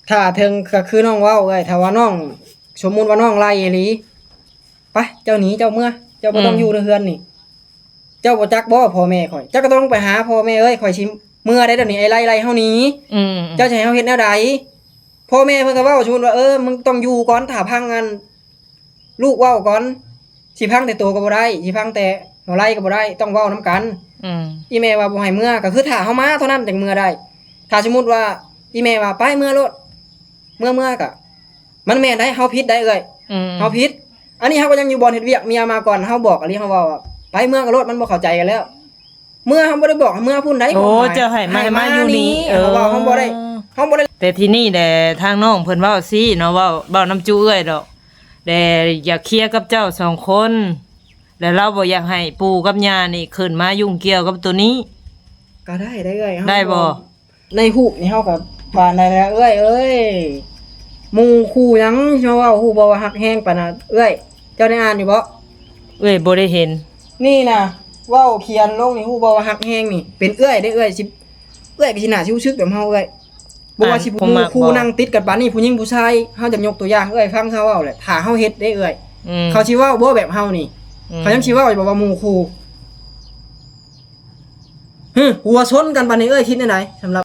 ถ้าถึงก็คือน้องเว้าเอ้ยถ้าว่าน้องสมมุติว่าน้องไล่อีหลีไปเจ้าหนีเจ้าเมื่อเจ้าบ่ต้องอยู่ในเฮือนนี่เจ้าบ่จักบ่พ่อแม่ข่อยเจ้าก็ต้องไปหาพ่อแม่เอ้ยข่อยสิเมื่อได้เดี๋ยวนี้ไอ้ไล่เฮาหนีเจ้าสิให้เฮาเฮ็ดแนวใดพ่อแม่เพิ่นก็เว้าสมมุติว่ามึงต้องอยู่ก่อนถ้าพังกันลูกเว้าก่อนสิพังแต่ตัวก็บ่ได้สิพังแต่หัวไหล่ก็บ่ได้ต้องเว้านํกันอีแม่ว่าบ่ให้เมื่อก็คือถ้าเฮามาเท่านั้นจังเมื่อได้ถ้าสมมุติว่าอีแม่ว่าไปเมื่อโลดเมื่อก็มันแม่นได้เฮาผิดได้เอ้ยเฮาผิดอันนี้เฮาก็ยังอยู่บ่อนเฮ็ดเวียกเมียมาก่อนเฮาบอกอันนี้เฮาเว้าว่าไปเมื่อก็โลดมันบ่เข้าใจกันแล้วเมื่อเฮาบ่ได้บอกเมื่อพุ่นใดโอ้เจ้าให้มาอยู่นี่เว้าเฮาบ่ได้แต่ที่นี่แหละทางน้องเพิ่นเว้าซี่เนาะเว้าน้ำจูเอ้ยดอกแต่อยากเคลียร์กับเจ้า2คนแล้วเราบ่อยากให้ปู่กับย่านี่ขึ้นมายุ่งเกี่ยวกับตัวนี้ก็ได้เอ้ยได้บ่ในฮูกนี่เฮาก็ว่าได้แล้วเอ้ยหมู่คู่หยังเฮาเว้าฮู้บ่ว่าฮักแฮงปานน่ะเอ้ยเจ้าได้อ่านอยู่บ่บ่ได้เห็นนี่น่ะเว้าเขียนลงนี่ฮู้บ่ว่าฮักแฮงนี่เป็นเอ้ยได้เอ้ยสิเอ้ยก็สิน่าสิรู้สึกแบบเฮาเอ้ยบ่ว่าสิหมู่คู่นั่งติดกันปานนี้ผู้หญิงผู้ชายเฮาจะยกตัวอย่างเอ้ยฟังเฮาเว้าแหละถ้าเฮาเฮ็ดได้เอ้ยเขาสิเว้าบ่แบบเฮานี่เขายังสิเว้าอยู่บ่ว่าหมู่คู่หัวชนกันปานนี้เอ้ยคิดได้ไหนสำหรับ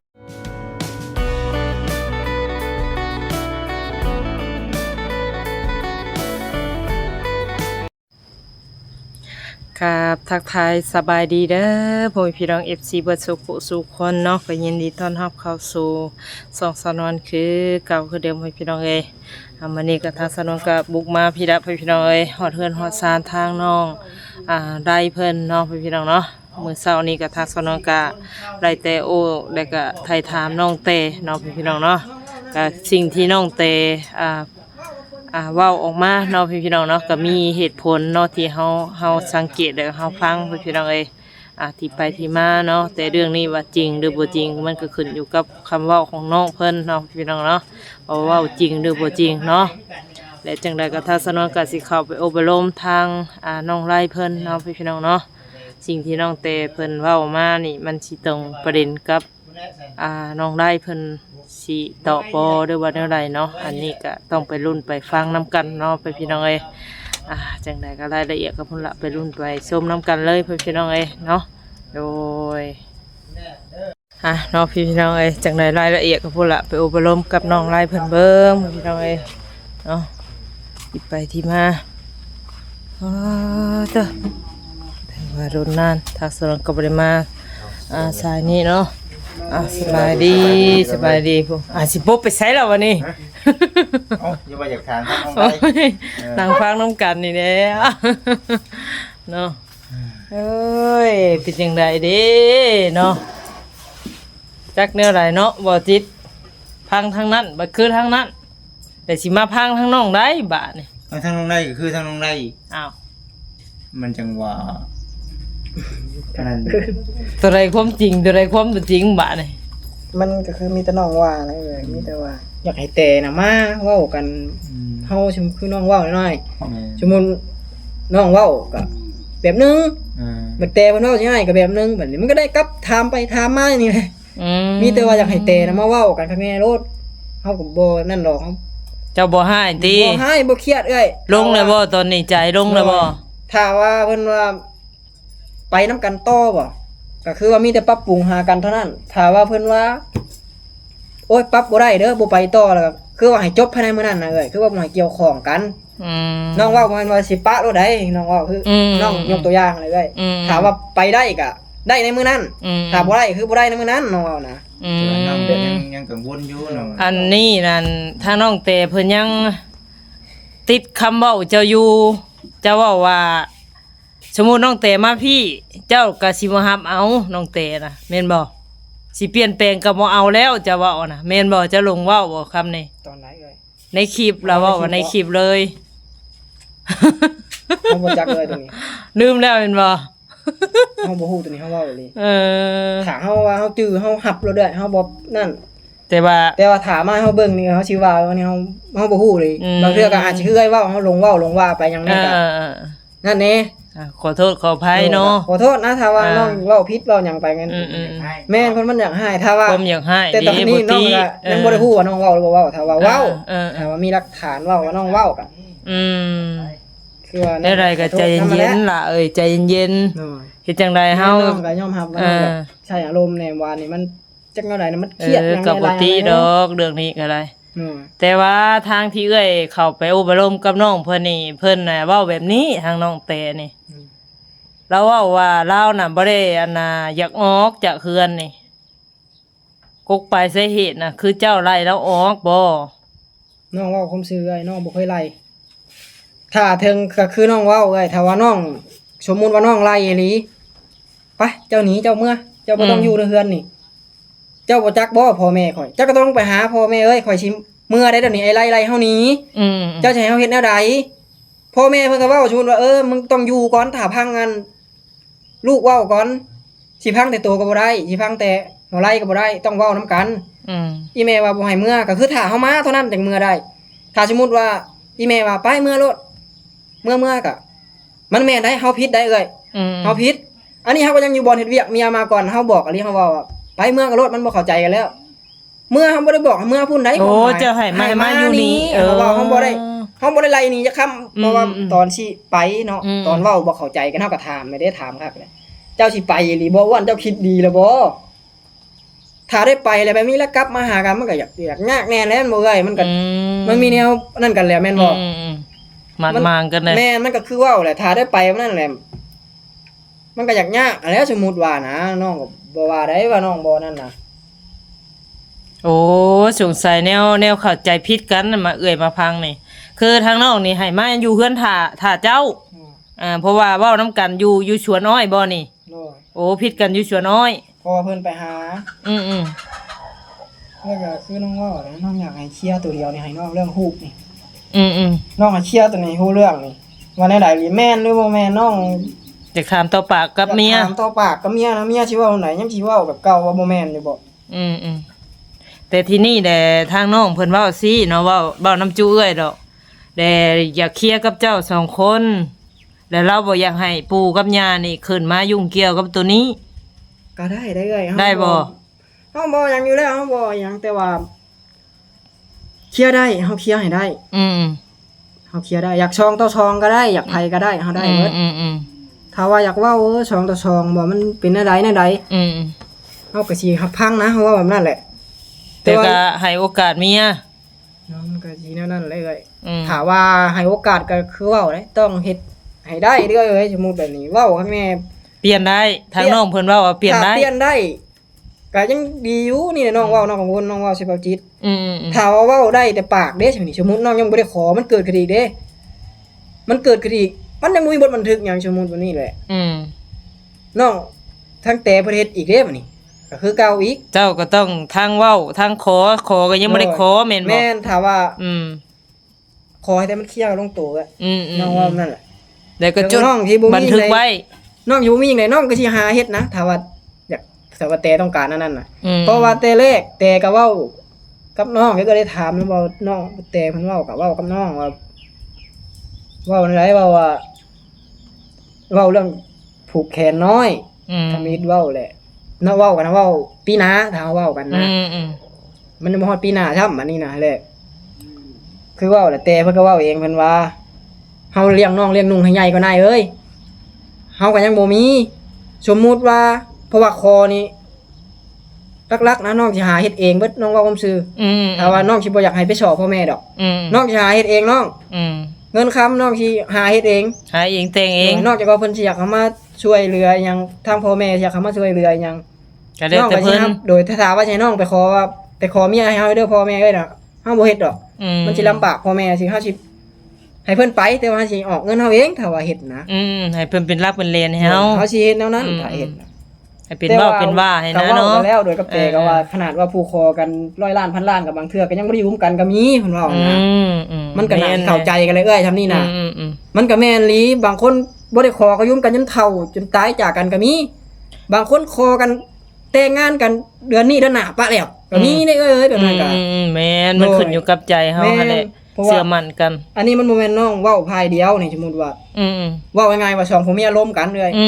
ครับทักทายสบายดีเด้อพ่อพี่น้อง FC เบิดสุขคนเนาะก็ยินดีต้อนรับเข้าสู่ช่องสนวนคือเก่าคือเดิมพ่อพี่น้องเอ้ยมื้อนี้ก็ทางสนวนก็บุกมาพี่ละพ่อพี่น้องเอ้ยฮอดเฮือนฮอดศาลทางน้องได้เพิ่นเนาะพ่อพี่น้องเนาะมื้อเช้านี้ก็ทางสนวนก็ได้แต่โอ้แล้วก็ไทยถามน้องเตเนาะพ่อพี่น้องเนาะก็สิ่งที่น้องเตเว้าออกมาเนาะพี่น้องเนาะก็มีเหตุผลเนาะที่เฮาสังเกตแล้วเฮาฟังพี่น้องเอ้ยที่ไปที่มาเนาะแต่เรื่องนี้ว่าจริงหรือบ่จริงมันก็ขึ้นอยู่กับคำเว้าของน้องเพิ่นเนาะพี่น้องเนาะว่าเว้าจริงหรือบ่จริงเนาะและจังใดก็ทางสนวนก็สิเข้าไปอบรมทางน้องไร่เพิ่นเนาะพี่น้องเนาะสิ่งที่น้องเตเพิ่นเว้ามานี่มันสิตรงประเด็นกับน้องไร่เพิ่นสิตอบบ่หรือว่าแนวใดเนาะอันนี้ก็ต้องไปลุ้นไปฟังนํกันเนาะพี่น้องเอ้ยจังใดก็รายละเอียดก็พุ่นละไปลุ้นไปชมนํกันเลยพี่น้องเอ้ยเนาะโดยเนาะพี่น้องเอ้ยจังใดรายละเอียดก็พุ่นละไปอบรมกับน้องไร่เพิ่นเบิ่งพี่น้องเอ้ยเนาะที่ไปที่มาเด้อแต่ว่าโดนนานทางสนก็บ่ได้มาสายนี้เนาะสบายดีพุ่นสิปุ๊บไปไสแล้ววันนี้อย่าว่าอยากทานทั้งน้องไดนั่งฟังน้ำกันนี่แหละเนาะเอ้ยเป็นจังไดเด้เนาะจักแนวใดเนาะบ่จิตพังทางนั้นบ่คือทางนั้นแต่สิมาพังทางน้องได้บาดนี่ทางน้องไดก็คือทางน้องไดอ้าวมันจังว่านั่นตัวใดความจริงตัวใดความบ่จริงบาดนี่มันก็คือมีแต่น้องว่าอะไรมีแต่ว่าอยากให้แต่น่ะมาเว้ากันเฮาคือน้องเว้าน้อยๆสมมุติน้องเว้าก็แบบนึงบัดแต่เพิ่นเว้าสิให้ก็แบบนึงบัดนี้มันก็ได้กลับถามไปถามมานี่แหละมีแต่ว่าอยากให้แต่น่ะมาเว้ากันข้างในรถเฮาก็บ่นั่นดอกเจ้าบ่ให้ติบ่ให้บ่เครียดเอ้ยลงแล้วบ่ตอนนี้ใจลงแล้วบ่ถ้าว่าเพิ่นว่าไปนํกันต่อบ่ก็คือว่ามีแต่ปรับปรุงหากันเท่านั้นถ้าว่าเพิ่นว่าโอ๊ยปรับบ่ได้เด้อบ่ไปต่อแล้วก็คือว่าให้จบภายในมื้อนั้นน่ะเอ้ยคือว่าบ่ให้เกี่ยวข้องกันน้องว่าบ่แม่นว่าสิปะโลดได้น้องว่าคือน้องยกตัวอย่างเลยเอ้ยถ้าว่าไปได้ก็ได้ในมื้อนั้นถ้าบ่ได้คือบ่ได้ในมื้อนั้นน้องว่านะน้องยังกังวลอยู่น้องอันนี้นั่นถ้าน้องเตเพิ่นยังติดคำเว้าเจ้าอยู่เจ้าเว้าว่าสมมุติน้องเตมาพี่เจ้าก็สิบ่รับเอาน้องเตน่ะแม่นบ่สิเปลี่ยนแปลงก็บ่เอาแล้วจะเว้าน่ะแม่นบ่จะลงเว้าบ่คำนี้ตอนไหนเอ้ยในคลิปเราเว้าว่าในคลิปเลยเฮาบ่จักเลยตรงนี้ลืมแล้วแม่นบ่เฮาบ่ฮู้ตัวนี้เฮาเว้าเลยถ้าเฮาว่าเฮาจื้อเฮารับแล้วได้เฮาบ่นั่นแต่ว่าถามมาเฮาเบิ่งนี่เฮาสิว่าอันนี้เฮาบ่ฮู้เลยบางเทื่อก็อาจสิคือไอ้เว้าเฮาลงว่าไปหยังนั่นก็นั่นแน่ ขอโทษขออภัยเนาะ ขอโทษนะถ้าว่าน้องเว้าผิดเว้าหยังไปงั้น แม่นเพิ่นมันอยากให้ถ้าว่า ผมอยากให้ แต่ตอนนี้น้องก็ยังบ่ได้ฮู้ว่าน้องเว้าหรือบ่เว้าถ้าว่าเว้า ถ้าว่ามีหลักฐานเว้าว่าน้องเว้ากัน อืม คือว่า ได้ไรก็ใจเย็นๆล่ะใจเย็น เนาะ ๆเฮ็ดจังไดเฮา น้องก็ยอมรับว่าน้องแบบใช้อารมณ์ในวานนี่มันจักแนวใดนะมันเครียดหยัง กับ ห บ่ ลายๆ ติด เนาะ อกเรื่องนี้ก็ได้ เนาะ แต่ว่าทางที่เอ้ยเข้าไปอบรมกับน้องเพิ่นนี่เพิ่นน่ะเว้าแบบนี้ทางน้องแต่นี่เราเว้าว่าเราน่ะบ่ได้อันน่ะอยากออกจากเฮือนนี่กกไปสาเหตุน่ะคือเจ้าไล่เราออกบ่ น้องเว้าความซื่อเอ้ยน้องบ่เคยไล่ถ้าถึงก็คือน้องเว้าเอ้ยถ้าว่าน้องสมมุติว่าน้องไล่อีหลีไปเจ้าหนีเจ้าเมื่อเจ้าบ่ต้องอยู่ในเฮือนนี่ เจ้าบ่จักบ่พ่อแม่ข่อยเจ้าก็ต้องไปหาพ่อแม่เอ้ยข่อยสิเมื่อได้เดี๋ยวนี้ไอ้ไล่เฮาหนี อืม เจ้าจะให้เฮาเฮ็ดแนวใดพ่อแม่เพิ่นก็เว้าชูนว่ามึงต้องอยู่ก่อนถ้าพังกันลูกเว้าก่อนสิพังแต่ตัวก็บ่ได้สิพังแต่หัวไหล่ก็บ่ได้ต้องเว้านํกัน อืม อีแม่ว่าบ่ให้เมื่อก็คือถ้าเฮามาเท่านั้นจังเมื่อได้ ถ้าสมมุติว่าอีแม่ว่าไปเมื่อโลดเมื่อก็มันแม่นได้เฮาผิดได้เอ้ย อืม เฮาผิดอันนี้เฮาก็ยังอยู่บ่อนเฮ็ดเวียกเมียมาก่อนเฮาบอกอันนี้เฮาเว้าว่าไปเมื่อก็โลดมันบ่เข้าใจกันแล้ว เมื่อเฮาบ่ได้บอกเมื่อพุ่นใด โอ้เจ้าให้มาอยู่นี่ เฮาเว้าเฮาบ่ได้ไล่หนี่จะค้ำเพราะว่าตอนสิไปเนาะตอนเว้าบ่เข้าใจกันเฮาก็ถามไม่ได้ถามครับเลยเจ้าสิไปอีหลีบ่อ้วนเจ้าคิดดีแล้วบ่ถ้าได้ไปแล้วแบบนี้แล้วกลับมาหากันมันก็อยากยากแน่แล้วบ่เอ้ยมันก็มันมีแนวนั่นกันแล้วแม่นบ่ มันมางกันเลย แม่มันก็คือเว้าแหละถ้าได้ไปนั่นแหละมันก็อยากยากแล้วสมมุติว่านะน้องก็บ่ว่าได้ว่าน้องบ่นั่นน่ะ โอ้สงสัยแนวเข้าใจผิดกันน่ะมาเอ่ยมาพังนี่คือทางน้องนี่ให้มาอยู่เฮือนท่าเจ้าเพราะว่าเว้านํกันอยู่สวนอ้อยบ่นี่ โอ้ย โอ้ผิดกันอยู่สวนอ้อย พอเพิ่นไปหา อืม แล้วก็คือน้องเว้านะน้องอยากให้เคลียร์ตัวเดียวนี่ให้น้องเรื่องฮูกนี่ อืม น้องให้เคลียร์ตัวนี้ฮู้เรื่องนี่ว่าในใดหรือแม่นหรือบ่แม่นน้อง อยากถามต่อปากกับเมีย อยากถามต่อปากกับเมียนะเมียสิเว้าไหนยังสิเว้าแบบเก่าว่าบ่แม่นอยู่บ่ อืมแต่ที่นี่แหละทางน้องเพิ่นเว้าซี่เนาะเว้าน้ำจูเอ้ยดอกแต่อยากเคลียร์กับเจ้าสองคนแล้วเราบ่อยากให้ปู่กับย่านี่ขึ้นมายุ่งเกี่ยวกับตัวนี้ ก็ได้เอ้ย ได้บ่ เฮาบ่หยังอยู่แล้วเฮาบ่หยังแต่ว่าเคลียร์ได้เฮาเคลียร์ให้ได้ อืม เฮาเคลียร์ได้อยากช่องต่อช่องก็ได้อยากไผก็ได้เฮาได้หมด อืม ถ้าว่าอยากเว้าช่องต่อช่องบ่มันเป็นแนวใดอืม เฮาก็สิรับพังนะเฮาว่าแบบนั้นแหละ แต่ก็ให้โอกาสเมีย มันก็สิแนวนั้นเลยเอ้ย อืม ถ้าว่าให้โอกาสก็คือเว้าได้ต้องเฮ็ดให้ได้เด้อเอ้ยสมมุติแบบนี้เว้าข้างแม่ เปลี่ยนได้ทางน้องเพิ่นเว้าว่าเปลี่ยนได้ ถ้าเปลี่ยนได้ก็ยังดีอยู่นี่น้องเว้าน้องกังวลน้องเว้าสิเว้าจิต อืม ถ้าว่าเว้าได้แต่ปากเด้จังนี้สมมุติน้องยังบ่ได้ขอมันเกิดขึ้นอีกเด้มันเกิดขึ้นอีกมันยังบ่มีบทบันทึกหยังสมมุติว่านี่แหละ อืม น้องทั้งแต่ประเทศอีกเด้บัดนี้ก็คือเก่าอีก เจ้าก็ต้องทางเว้าทางขอก็ยังบ่ได้ขอแม่นบ่ แม่นถ้าว่า อืม ขอให้แต่มันเคลียร์ลงตัวอะ อืม น้องว่านั่นแหละ แล้วก็จด น้องที่บ่มี บันทึกไว้ น้องอยู่บ่มีหยังไดน้องก็สิหาเฮ็ดนะถ้าว่าอยากถ้าว่าแต่ต้องการอันนั้นน่ะ อืม เพราะว่าแต่แรกแต่ก็เว้ากับน้องก็ได้ถามแล้วว่าน้องแต่เพิ่นเว้ากับน้องว่าเว้าในไรเว้าว่าเว้าเรื่องผูกแขนน้อย อืม ทำมิดเว้าแหละเนาะเว้ากันนะเว้าปีหน้าถ้าเว้ากันนะ อืม มันบ่ฮอดปีหน้าซ้ํอันนี้นะแหละคือเว้าแหละแต่เพิ่นก็เว้าเองเพิ่นว่าเฮาเลี้ยงน้องเลี้ยงนุ่งให้ใหญ่กว่านายเอ้ยเฮาก็ยังบ่มีสมมุติว่าเพราะว่าคอนี่ลักๆนะน้องสิหาเฮ็ดเองเบิดน้องเว้าความซื่อ อืม ถ้าว่าน้องสิบ่อยากให้ไปสอบพ่อแม่ดอก อืม น้องสิหาเฮ็ดเองน้อง อืม เงินคำน้องสิหาเฮ็ดเอง หาเองแต่งเอง นอกจากว่าเพิ่นสิอยากเข้ามาช่วยเหลือหยังทางพ่อแม่สิอยากเข้ามาช่วยเหลือหยัง ก็แล้วแต่ ก็สิ เพิ่น รับโดยถ้าถามว่าสิให้น้องไปขอว่าไปขอเมียให้เฮาเด้อพ่อแม่เอ้ยน่ะเฮาบ่เฮ็ดดอก มันสิลำบากพ่อแม่สิเฮาสิให้เพิ่นไปแต่ว่าเฮาสิออกเงินเฮาเองถ้าว่าเฮ็ดนะ ให้เพิ่นเป็นรับเป็นเลนให้เฮา เฮาสิเฮ็ดแนวนั้นถ้าเฮ็ดนะ ให้เป็นเว้าเป็นว่าให้นะ แต่ เนาะ ว้กันแล้วโดยกับแต่ก็ว่าขนาดว่าผู้คอกัน100ล้านพันล้านกับบางเทื่อก็ยังบ่ได้อยู่ร่วมกันก็มีเพิ่นว่านะมันก็น่าสิเข้าใจกันเลยเอ้ยทำนี่น่ะ มันก็แม่นลีบางคนบ่ได้ขอก็ยุ่มกันจนเฒ่าจนตายจากกันก็มี บางคนขอกันแต่งงานกันเดือนนี้เดือนหน้าปะแล้วก็มีได้เอ้ยแบบนั้นก็ แม่นมันขึ้นอยู่กับใจเฮาหั่นแหละ เพราะ เชื่ ว่า อมั่นกัน อันนี้มันบ่แม่นน้องเว้าภายเดียวนี่สมมุติว่า อืม เว้าง่ายๆว่าสองผัวเมียล้มกันเลย อื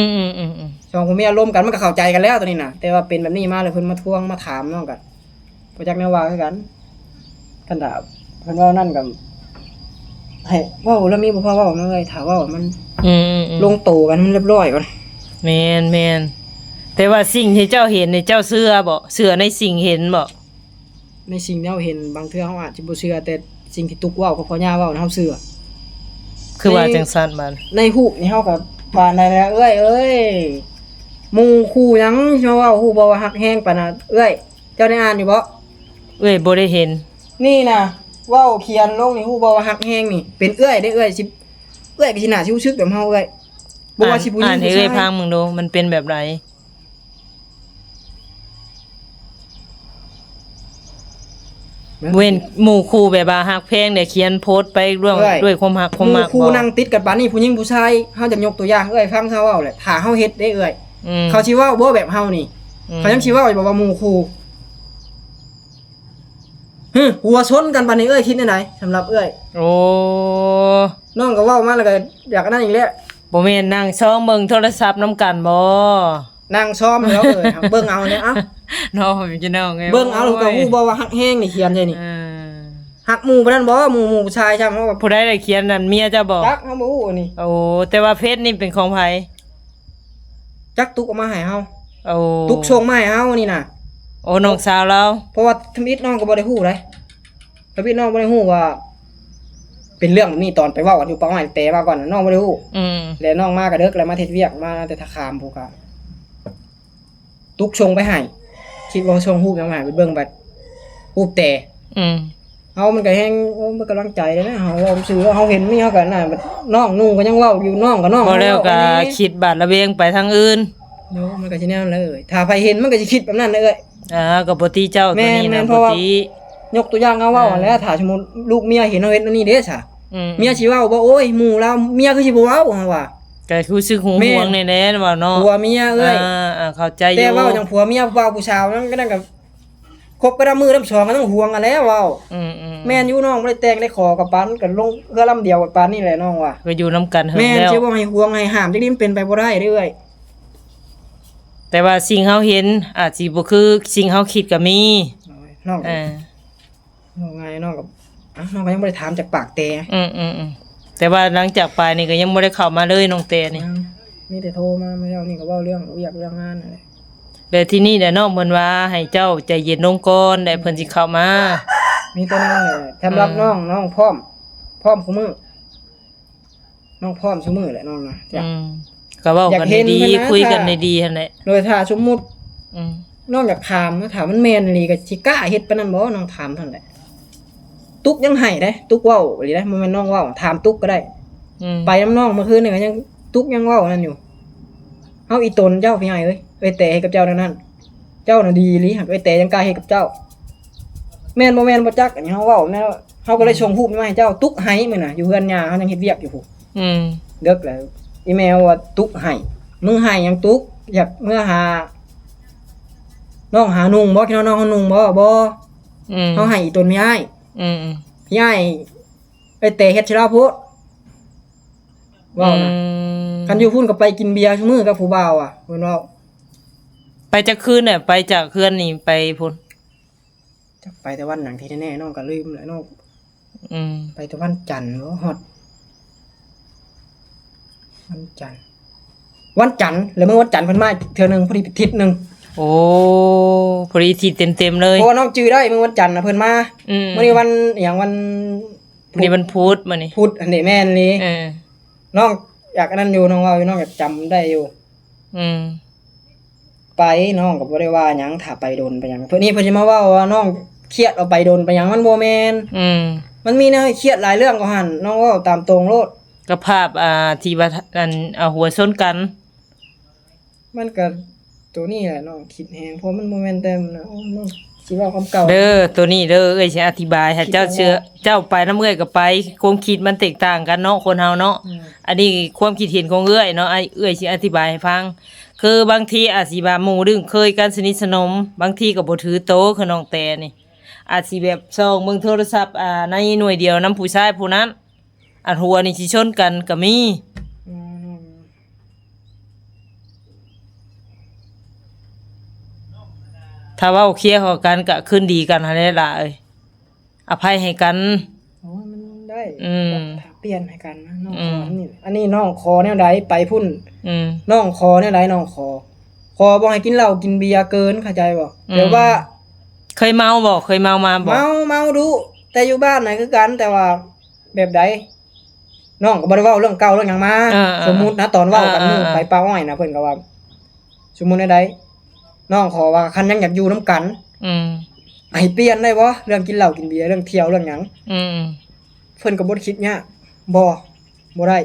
มสองผัวเมียล้มกันมันก็เข้าใจกันแล้วตัวนี้น่ะแต่ว่าเป็นแบบนี้มาเลยเพิ่นมาทวงมาถามน้องกันบ่จักแนวว่าคือกันกันดาเพิ่นเว้านั่นก็ให้เว้าแล้วมีบ่พอเว้ามาเลยถ้าเว้ามัน อืม ลงโตกันมันเรียบร้อยก่อน แม่นแต่ว่าสิ่งที่เจ้าเห็นนี่เจ้าเชื่อบ่เชื่อในสิ่งเห็นบ่ ในสิ่งที่เราเห็นบางเทื่อเฮาอาจสิบ่เชื่อแต่สิ่งที่ตุกเว้ากับพ่อย่าเว้าน่ะเฮาเชื่อ คือว่าจังซั่นบัด ในฮูปนี่เฮาก็ว่าได้แล้วเอ้ยหมู่คู่หยังสิมาเว้าฮู้บ่ว่าฮักแฮงปานน่ะเอ้ยเจ้าได้อ่านอยู่บ่ เอ้ยบ่ได้เห็น นี่น่ะเว้าเขียนลงนี่ฮู้บ่ว่าฮักแฮงนี่เป็นเอ้ยได้เอ้ยสิเอ้ยก็สิน่าสิรู้สึกแบบเฮาเอ้ยบ่ว่าสิผู้หญิ อ่าง นให้ ผู้ เอ้ย ชาย ฟังมึงดูมันเป็นแบบไหนเว้นหมู่คู่แบบว่าฮักแพงเนี่ยเขียนโพสต์ไปด้วยความฮักความ ห มั มู่ ก คู่ บ่ นั่งติดกันปานนี้ผู้หญิงผู้ชายเฮาจะยกตัวอย่างเอ้ยฟังเฮาเว้าแหละถ้าเฮาเฮ็ดได้เอ้ย อืม เขาสิเว้าบ่แบบเฮานี่เขายังสิเว้าอยู่ว่าหมู่คู่หัวชนกันปานนี้เอ้ยคิดได้ไหนสำหรับเอ้ย โอ้ น้องก็เว้ามาแล้วก็อยากนั่นอีกแล้ว บ่แม่นนั่งซ้อมเบิ่งโทรศัพท์นํกันบ่ นั่งซ้อมแล้วเอ้ยเบิ่งเอาเนี่ยเอ้า เนาะพี่น้องไง เบิ่งเอาแล้วก็ฮู้บ่ว่าฮักแฮงนี่เขียนใช่นี่ เออ ฮักหมู่ปานนั้นบ่หมู่ผู้ชายช่างเฮาก็ ผู้ใดได้เขียนนั่นเมียเจ้าบ่ จักเฮาบ่ฮู้อันนี้ โอ้แต่ว่าเพจนี่เป็นของไผ จักตุกเอามาให้เฮา โอ้ ตุกส่งมาให้เฮานี่น่ะ โอ้น้องสาวเรา เพราะว่าทมิตน้องก็บ่ได้ฮู้เลยทมิตน้องบ่ได้ฮู้ว่า เป็นเรื่องแบบนี้ตอนไปเว้ากันอยู่ปังใหม่แต่ว่าก่อนน่ะน้องบ่ได้ฮู้ อืม แล้วน้องมาก็เดึกแล้วมาเฮ็ดเวียกมาแต่ทะคามพูกะตุกส่งไปให้คิดว่าส่งรูปยังไงไปเบิ่งบัดรูปแต่ อืม เฮามันก็แฮงโอ้มันกำลังใจเลยนะเฮาเว้าซื่อเฮาเห็นมีเฮาก็น่ะบัดน้องนุ่งก็ยังเว้าอยู่น้องก็น้อง บ่แล้วก็คิดบาดระเบียงไปทางอื่น เนาะมันก็สิแนวนั้นเลยถ้าใครเห็นมันก็สิคิดแบบนั้นเลย ก็บ่ตีเจ้าตัวนี้ แม่ นะ นๆเพ บ่ ราะว่า ตี ยกตัวอย่างเอาเว้าแล้วถ้าสมมุติลูกเมียเห็นเฮาเฮ็ดอันนี้เด้ซะ อืม เมียสิเว้าบ่โอ้ยหมู่เราเมียคือสิบ่เว้าเฮาว่า ก็คือสึกหวง แม่ ห่วงแน่ๆว่าเนาะ ผัวเมียเอ้ย เข้าใจอยู่ แต่เว้าจังผัวเมียเว้าผู้สาวนั่นก็นั่นก็คบกันมือน้ำสองก็ต้องห่วงกันแล้วเว้า อืม แม่นอยู่น้องบ่ได้แต่งได้ขอกับปานกันลงเรือลำเดียวกับปานนี่แหละน้องว่า ก็อยู่นํกันเฮิง แม่น แล้ว สิบ่ให้ห่วงให้ห้ามจังนี้มันเป็นไปบ่ได้เด้อเอ้ย แต่ว่าสิ่งเฮาเห็นอาจสิบ่คือสิ่งเฮาคิดก็มี น้อง อ่า น้องไงน้องกับน้องก็ยังบ่ได้ถามจากปากแต่ แต่ว่าหลังจากไปนี่ก็ยังบ่ได้เข้ามาเลยน้องเตนี่ มีแต่โทรมาเมื่อเช้านี่ก็เว้าเรื่องเวียกเรื่องงานนั่นแหละ แล้วที่นี่แหละน้องเพิ่นว่าให้เจ้าใจเย็นลงก่อนได้เพิ่นสิเข้ามา มีแต่นั่นแหละสำหรับน้องพร้อมคุมื้อน้องพร้อมซุมื้อแหละน้องนะจ้ะ ก็เว้ากัน อยากเห็น ดี เพิ่นนะ ๆคุยกันดีๆหั่นแหละ โดยถ้าสมมุติ อืม น้องอยากถามนะถามมันแม่นอีหลีก็สิกล้าเฮ็ดปานนั้นบ่น้องถามเท่านั้นแหละตุกยังให้เด้ตุกเว้าอีหลีเด้บ่แม่นน้องเว้าถามตุกก็ได้ ไปน้ำน้องเมื่อคืนนี่ก็ยังตุกยังเว้านั่นอยู่เฮาอีตนเจ้าพี่ใหญ่เอ้ยเอ้ยแต่ให้กับเจ้านั่นเจ้าน่ะดีอีหลีหักเอ้ยแต่ยังกล้าเฮ็ดกับเจ้า แม่นบ่แม่นบ่จักอันนี้เฮาเว้าแม่นเฮาก็เลยส่งรูปมาให้เจ้าตุกให้มื้อน่ะอยู่เฮือนย่าเฮายังเฮ็ดเวียกอยู่พุ เด็กแล้วอีเมลว่าตุกให้มึงให้หยังตุกอยากเมื่อหาน้องหานุ่งบ่คิดว่าน้องหานุ่งบ่เฮาให้อีตนไม่ให้พี่ให้ไปเตะเฮ็ดชราโพดว้าวนะคันอยู่พุ่นก็ไปกินเบียร์ซุมื้อกับผู้บ่าวอ่ะเพิ่นเว้า ไปจากคืนเนี่ยไปจากคืนนี่ไปพุ่น จักไปแต่วันหนังที่แน่ๆน้องก็ลืมแล้วน้อง อืม ไปแต่วันจันทร์บ่ฮอดวันจันทร์แล้วเมื่อวันจันทร์เพิ่นมาเทื่อนึงพอดีอาทิตย์นึง โอ้พอดีทีเต็มๆเลย เพราะว่าน้องจื้อได้เมื่อวันจันทร์น่ะเพิ่นมามื้อนี้วันอหยังวัน นี่มันพุธมานี่ พุธอันนี้แม่นนี่ อ น้องอยากอันนั้นอยู่น้องเว่าอยู่น้องอยากจำได้อยู่ อืม ไปน้องก็บ่ได้ว่าหยังถ้าไปโดนไปหยังเพิ่นนี่เพิ่นสิมาเว้าว่าน้องเครียดเอาไปโดนไปหยังมันบ่แม่น มันมีแนวให้เครียดหลายเรื่องก็หั่นน้องเว้าตามตรงโลด กับภาพที่ว่าอันเอาหัวชนกัน มันก็ตัวนี้แหละน้องคิดแฮงเพราะมันบ่แม่นแต่มันนะโอ้น้องสิเว้าคำเก่า เด้อตัวนี้เด้อเอ้ยสิอธิบายให้เจ้าเชื่อเจ้าไปนำเอ้ยก็ไปความคิดมันแตกต่างกันเนาะคนเฮาเนาะอันนี้ความคิดเห็นของเอ้ยเนาะเอ้ยสิอธิบายให้ฟังคือบางทีอาจสิว่าหมู่ดึงเคยกันสนิทสนมบางทีก็บ่ถือโตคือน้องแต่นี่ อาจสิแบบส่องเบิ่งโทรศัพท์ในหน่วยเดียวนํผู้ชายผู้นั้นอันหัวนี่สิชนกันก็มี อืม ถ้าเว้าเคลียร์เข้ากันก็คืนดีกันหั่นแหละล่ะเอ้ยอภัยให้กัน โอ้ยมันได้ อืม ถ้าเปลี่ยนให้กันนะน้อง อื ค ม อนี่อันนี้น้องคอแนวใดไปพุ่น อืม น้องคอแนวใดน้องคอบ่ให้กินเหล้ากินเบียร์เกินเข้าใจบ่ อืม เดี๋ยวว่า เคยเมาบ่เคยเมามาบ่ เมาดูแต่อยู่บ้านไหนคือกันแต่ว่าแบบใดน้องก็บ่ได้เว้าเรื่องเก่าเรื่องหยังมา สมมุตินะตอนเว้ากันอยู่ไปป่าอ้อยนะเพิ่นก็ว่า สมมุติใดๆน้องขอว่าคันยังอยากอยู่นํกัน อืม ให้เปลี่ยนได้บ่เรื่องกินเหล้ากินเบียร์เรื่องเที่ยวเรื่องหยัง อืม เพิ่นก็บ่ได้คิดยากบ่ได้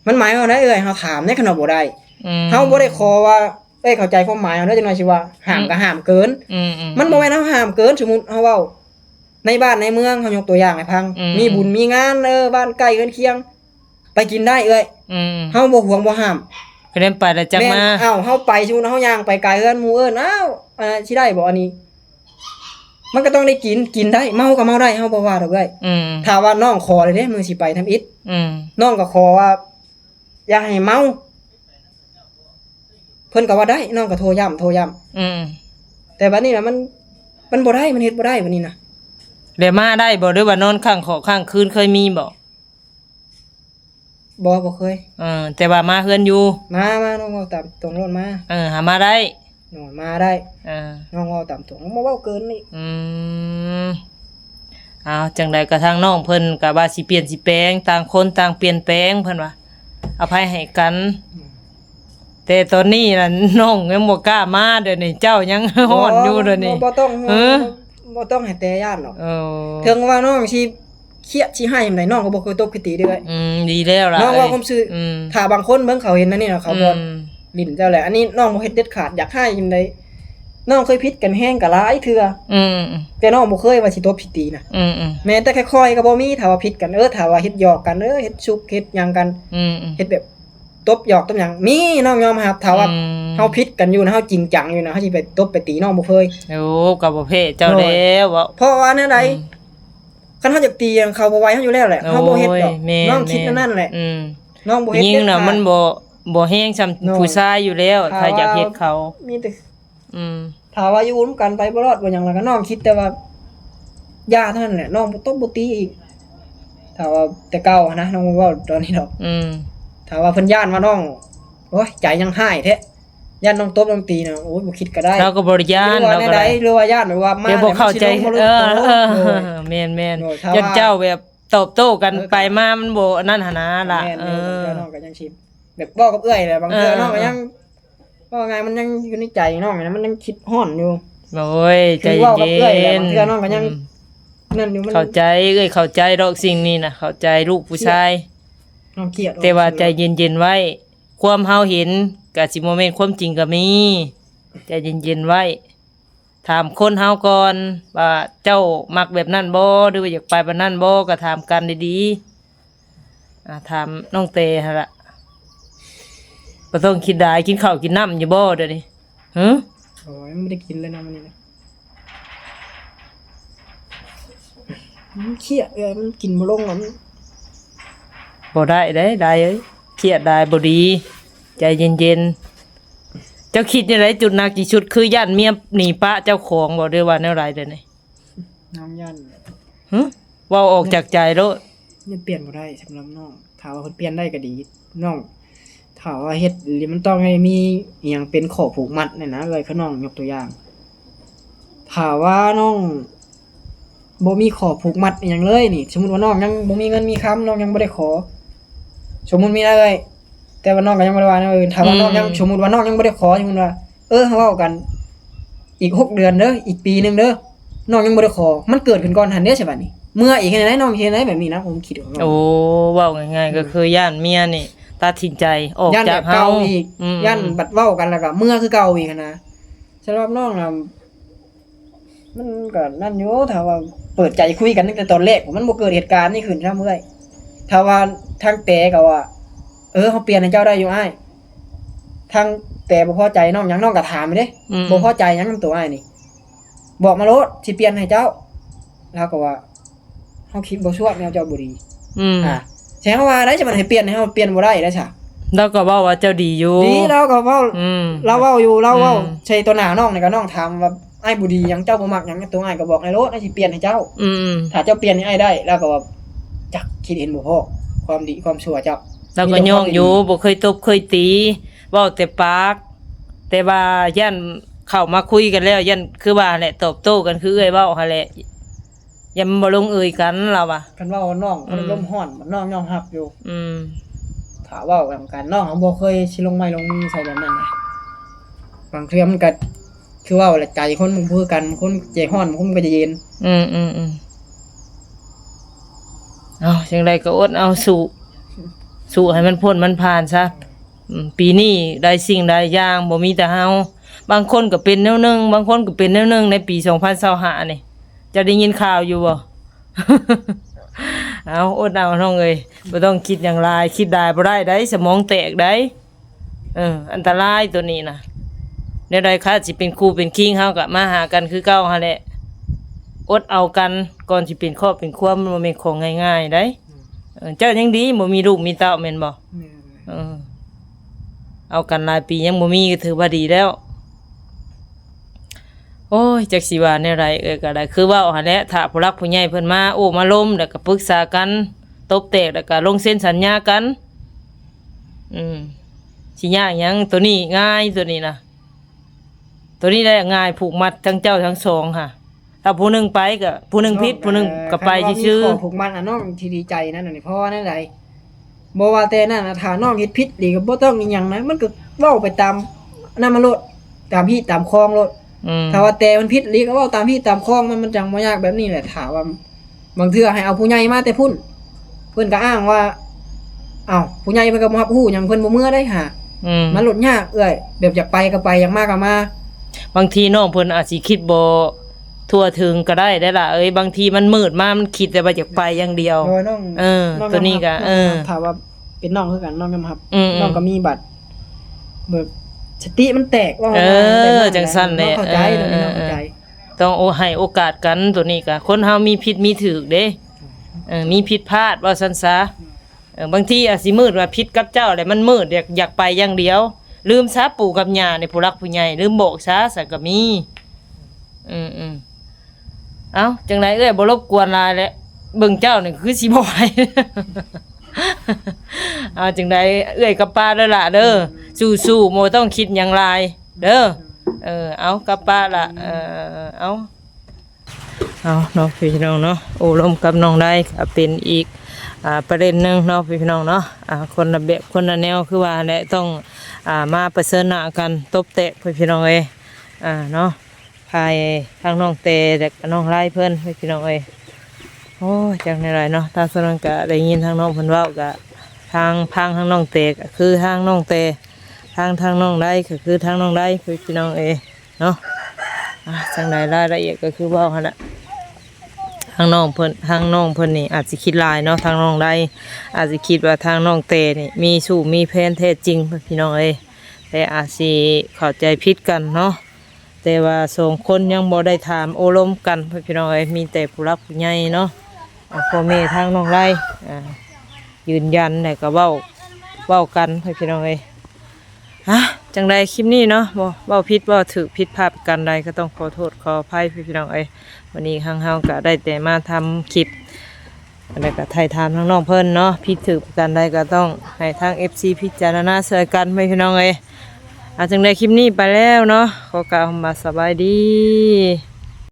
มันหมายว่าไดเอ้ยเฮาถามในขณะบ่ได้ อืม เฮาบ่ได้ขอว่าเอ้ยเข้าใจความหมายเฮาเด้อจังหน่อยสิว่าห้ามก็ห้ามเกิน อืม มันบ่แม่นเฮาห้ามเกินสมมุติเฮาเว้าในบ้านในเมืองเฮายกตัวอย่างให้ฟัง อืม มีบุญมีงานบ้านใกล้เรือนเคียง ไปกินได้เอ้ย อืม เฮาบ่ห่วงบ่ห้าม ก็เล่นไปแล้วจัก แม่น มา อ้าวเฮาไปสมมุติเฮาย่างไปไกลเรือนหมู่อ้าวสิได้บ่อันนี้ มันก็ต้องได้กินได้เมาก็เมาได้เฮาบ่ว่าดอกเอ้ย อืม ถ้าว่าน้องขอเลยเด้มื้อสิไปทำอิฐ อืม น้องก็ขอว่าอย่าให้เมาเพิ่นก็ว่าได้น้องก็โทรย้ำ อืม แต่บัดนี้น่ะมันบ่ได้มันเฮ็ดบ่ได้บัดนี้น่ะ เดี๋ยวมาได้บ่หรือว่านอนข้างขอข้างคืนเคยมีบ่ บ่เคย แต่ว่ามาเฮือนอยู่ มาน้องเว้าตามตรงโลดมา หามาได้ น้องมาได้ เออ น้องเว้าตามตรงบ่เว้าเกินนี่ อืมเอาจังใดกระทั่งน้องเพิ่นก็ว่าสิเปลี่ยนสิแปลงต่างคนต่างเปลี่ยนแปลงเพิ่นว่าอภัยให้กัน แต่ตอนนี้น่ะน้องยังบ่กล้ามาเดี๋ยวนี้เจ้ายัง ฮ้อนอยู่เดี๋ยวนี้ บ่ต้อง เออ บ่ต้องให้แต่ย่านหรอก เออ ถึงว่าน้องสิเครียดสิให้จังไดน้องก็บ่เคยตบคือตีเด้อ ดีแล้วล่ะ น้องว่าความซื่อ อืม ถ้าบางคนเบิ่งเขาเห็นนั่นนี่น่ะเขาบ่ อืม ลิ้นเจ้าแหละอันนี้น้องบ่เฮ็ดเด็ดขาดอยากให้จังไดน้องเคยผิดกันแฮงก็หลายเทื่อ อืม แต่น้องบ่เคยว่าสิตบสิตีนะ อืม แม้แต่ค่อยๆก็บ่มีถ้าว่าผิดกันถ้าว่าเฮ็ดหยอกกันเฮ็ดชุบเฮ็ดหยังกัน อืม เฮ็ดแบบตบหยอกตบหยังมีน้องยอมรับถ้าว่าเฮาผิดกันอยู่นะเฮาจริงจังอยู่นะเฮาสิไปตบไปตีน้องบ่เคย โอ้กับประเภทเจ้าแล้วว่า เพราะว่าแนวใดคันเฮาจะตีเขาบ่ไหวเฮาอยู่แล้วแหละเฮาบ่เฮ็ดดอก โอ้ยแม่ น้องคิดนั่นแหละ อืม น้องบ่เฮ็ด ยิง เด็ด น่ะ ขาด มันบ่แห้งซำผู้ชายอยู่แล้ว ถ้าอยากเฮ็ดเขา มีแต่ อืม ถ้าว่าอยู่ร่วมกันไปบ่รอดบ่หยังแล้วก็น้องคิดแต่ว่าย่าเท่านั้นแหละน้องบ่ตบบ่ตีอีกถ้าว่าแต่เก่านะน้องบ่เว้าตอนนี้ดอก อืม ถ้าว่าเพิ่นย่านว่าน้องโอ้ยใจยังหายแท้ย่านน้องตบน้องตีนะโอ้ยบ่คิดก็ได้ เราก็บริญาณ หรือว่า เรา แน ก็ วใด ได้ หรือว่าย่านหรือว่ามา เดี๋ยวบ่เข้าใจ นี่ยมันสิลงมาลง เออ โอ้ย แม่น โอ้ยถ้า ๆ ว่า ยันเจ้าแบบตอบโต้กันไปมามันบ่นั่นหนนะล่ะ แม่น เอ เด้อ อ น้องก็ยังสิแบบเว้ากับเอื้อยแหละบางเทื่อ เออ น้องก็ยังว่าไงมันยังอยู่ในใจน้องนะมันยังคิดฮ้อนอยู่ โอ้ยใจ คือเว้ากับ เย็ เอื้อยแหละ น บางเทื่อน้องก็ยัง นั่นอยู่มัน เข้าใจเข้าใจดอกสิ่งนี้น่ะเข้าใจลูกผู้ชาย น้องเครียด แต่ว่าใจเย็นๆไว้ ความเฮาเห็นก็สิบ่แม่นความจริงก็มีใจเย็นๆไว้ ถามคนเฮาก่อนว่าเจ้ามักแบบนั้นบ่หรือว่าอยากไปแบบนั้นบ่ก็ถามกันดีๆถามน้องเตหั่นล่ะบ่ต้องคิดได้กินข้าวกินน้ำอยู่บ่เดี๋ยวนี้หึ โอ้ยไม่ได้กินเลยนะมันนี่นะมันเครียดมันกินบ่ลงมัน บ่ได้เด้ได้เอ้ยเครียดได้บ่ดี ใจเย็นๆเจ้าคิดจังไดจุดหนักที่สุดคือย่านเมียหนีปะเจ้าของบ่หรือว่าแนวใดเดี๋ยวนี้ น้องยัน หึเว้าออกจากใจโลด ยังเปลี่ยนบ่ได้สำหรับน้องถ้าว่าเพิ่นเปลี่ยนได้ก็ดีน้องถ้าว่าเฮ็ดหรือมันต้องให้มีอีหยังเป็นข้อผูกมัดเนี่ยนะเลยคือน้องยกตัวอย่างถ้าว่าน้องบ่มีข้อผูกมัดอีหยังเลยนี่ สมมุติว่าน้องยังบ่มีเงินมีคำน้องยังบ่ได้ขอ สมมุติมีเลยแต่ว่าน้องก็ยังบ่ได้ว่าแนวอื่นถ้าว่าน้องยังสมมุติว่าน้องยังบ่ได้ขอสมมุติว่าเฮาเว้ากัน อีก6เดือนเด้ออีกปีหนึงเด้อน้องยังบ่ได้ขอ มันเกิดขึ้นก่อนทันเด้ใช่บัดนี้เมื่ออีกเฮ็ดจังได๋น้องเฮ็ดจังได๋แบบนี้นะผมคิดว่า โอ้เว้าง่ายๆก็คือย่านเมียนี่ตัดสินใจออก ย่าน จา แบ ก บ เฮา เก่าอีก อืม ย่านบัดเว้ากันแล้วก็เมื่อคือเก่าอีกหั้นนะสำหรับน้องน่ะมันก็นั่นอยู่ถ้าว่าเปิดใจคุยกันตั้งแต่ตอนแรกมันบ่เกิดเหตุการณ์นี้ขึ้นซะเมื่อยถ้าว่าทางแต่ก็ว่าเฮาเปลี่ยนให้เจ้าได้อยู่อ้ายทางแต่บ่พอใจน้องหยังน้องก็ถามไปเด้ อืม บ่พอใจหยังนำตัวอ้ายนี่ บอกมาโลดสิเปลี่ยนให้เจ้าแล้วก็ว่าเฮาคิดบ่ชั่วแนวเจ้าบ่ดีแสดงว่าได้จะมันให้เปลี่ยนให้เฮาเปลี่ยนบ่ได้แล้วซะ เราก็เว้าว่าเจ้าดีอยู่ ดีเราก็เว้า เราเว้าอยู่เราเว้า อืม ใช่ตัวหน้าน้องนี่ก็น้องถามว่าอ้ายบ่ดีหยังเจ้าบ่มักหยังตัวอ้ายก็บอกให้โลดอ้ายสิเปลี่ยนให้เจ้า ถ้าเจ้าเปลี่ยนให้อ้ายได้แล้วก็ว่าจักคิดเห็นบ่พอความดีความชั่วเจ้า เราก็ย่องอยู่บ่เคยตบเคยตีเว้าแต่ปาก แต่ว่ายันเข้ามาคุยกันแล้วยันคือว่าแหละตอบโต้กันคือเอ้ยเว้าหั่นแหละยันบ่ลงเอยกันเราอ่ะ กันเว้าว่าน้องมันลมร้อนมันน้องยอมรับอยู่ อืม ถ้าเว้ากันน้องเขาบ่เคยสิลงไม้ลงมือใส่แบบนั้นนะบางเทื่อมันก็คือเว้าแหละใจคนมันคือกันคนใจร้อนคนมันก็จะเย็น เอาจังไดก็อดเอาสู้ให้มันพ้นมันผ่านซะปีนี้ได้สิ่งได้อย่างบ่มีแต่เฮาบางคนก็เป็นแนวหนึงบางคนก็เป็นแนวหนึงในปี2025นี่จะได้ยินข่าวอยู่บ่ เอาอดเอาน้องเอ้ยบ่ต้องคิดอย่างไรคิดได้บ่ได้ได้สมองแตกได้อันตรายตัวนี้น่ะแนวใดคะสิเป็นครูเป็นคิงเฮาก็มาหากันคือเก่าหั่นแหละอดเอากันก่อนสิเป็นครอบเป็นครัวมันบ่แม่นของง่ายๆได้เจ้ายังดีบ่มีลูกมีเต้าแม่นบ่เอากันหลายปียังบ่มีก็ถือว่าดีแล้วโอ้ยจักสิว่าแนวใดก็ได้คือว่าหั่นแหละถ้าผู้รักผู้ใหญ่เพิ่นมาโอ้มาล้มแล้วก็ปรึกษากันตบแตกแล้วก็ลงเซ็นสัญญากันสิยากหยังตัวนี้ง่ายตัวนี้นะตัวนี้ได้ง่ายผูกมัดทั้งเจ้าทั้งสองค่ะถ้าผู้หนึงไปก็ผู้หนึงผิดผู้หนึงก็ไปซื่อ ขอผูกมันน้องที่ดีใจนั่นน่ะนี่เพราะว่านั่นใดบ่ว่าแต่นั่นน่ะถ้าน้องเฮ็ดผิดหรือก็บ่ต้องอีหยังนะมันก็เว้าไปตามนั่นมันโลดตามพี่ตามคลองโลด ถ้าว่าแต่มันผิดหรือก็เว้าตามพี่ตามคลองมันจังบ่ยากแบบนี้แหละถ้าว่าบางเทื่อให้เอาผู้ใหญ่มาแต่พุ่นเพิ่นก็อ้างว่าอ้าวผู้ใหญ่เพิ่นก็บ่รับรู้หยังเพิ่นบ่เมื่อได้ห่ามันลดยากเอ้ยแบบอยากไปก็ไปอยากมาก็มา บางทีน้องเพิ่นอาจสิคิดบ่ทั่วถึงก็ได้ล่ะบางทีมันมืดมามันคิดแต่ว่าอยากไปอย่างเดียว โดยน้อง ตัวนี้ก็ถ้าว่าเป็นน้องคือกันน้องยอมรับน้องก็มีบัตรแบบสติมันแตกว่าจังซั่นแหละ เข้าใจตัวนี้น้องเข้าใจ ต้องให้โอกาสกันตัวนี้ก็คนเฮามีผิดมีถูกเด้มีผิดพลาดว่าซั่นซะบางทีอาจสิมืดว่าผิดกับเจ้าแหละมันมืดอยากไปอย่างเดียว ลืมซะปู่กับย่าในผู้รักผู้ใหญ่ลืมบอกซะสักก็มีเอ้าจังไดบ่รบกวนหลายแหละเบิ่งเจ้านี่คือสิบ่ไหว เอาจังไดกับป้าเด้อล่ะเด้อสู้ๆบ่ต้องคิดหยังหลายเด้อเอากับป้าล่ะเอาเนาะพี่น้องเนาะโอ้ลมกับน้องได้ก็เป็นอีกประเด็นหนึงเนาะพี่น้องเนาะคนละแบบคนละแนวคือว่าแหละต้องมาประเสริฐหน้ากันตบแตะพี่น้องเนาะภายทางน้องเตและน้องไล่เพิ่นพี่น้องโอ้จังได๋ไรเนาะทางสนนก็ได้ยินทางน้องเพิ่นเว้าก็ทางน้องเตก็คือทางน้องเตทางน้องได้ก็คือทางน้องได้พี่น้องเนาะจังได๋รายละเอียดก็คือเว้าหั่นน่ะทางน้องเพิ่นนี่อาจสิคิดหลายเนาะทางน้องได้อาจสิคิดว่าทางน้องเตนี่มีสู้มีแผนแท้จริงพี่น้องแต่อาจสิเข้าใจผิดกันเนาะแต่ว่าสองคนยังบ่ได้ถามโอลมกันพี่น้องมีแต่ผู้รักผู้ใหญ่เนาะพ่อแม่ทางน้องไร่ยืนยันแต่ก็เว้ากันพี่น้องจังใดคลิปนี้เนาะบ่เว้าผิดเว้าถูกผิดพลาดกันใดก็ต้องขอโทษขออภัยพี่น้องวันนี้ข้างเฮาก็ได้แต่มาทำคลิปแล้วก็ถ่ายทำทั้งน้องเพิ่นเนาะผิดถูกกันใดก็ต้องให้ทาง FC พิจารณาช่วยกันพี่น้องจังใดคลิปนี้ไปแล้วเนาะขอกล่าวคำว่าสบายดี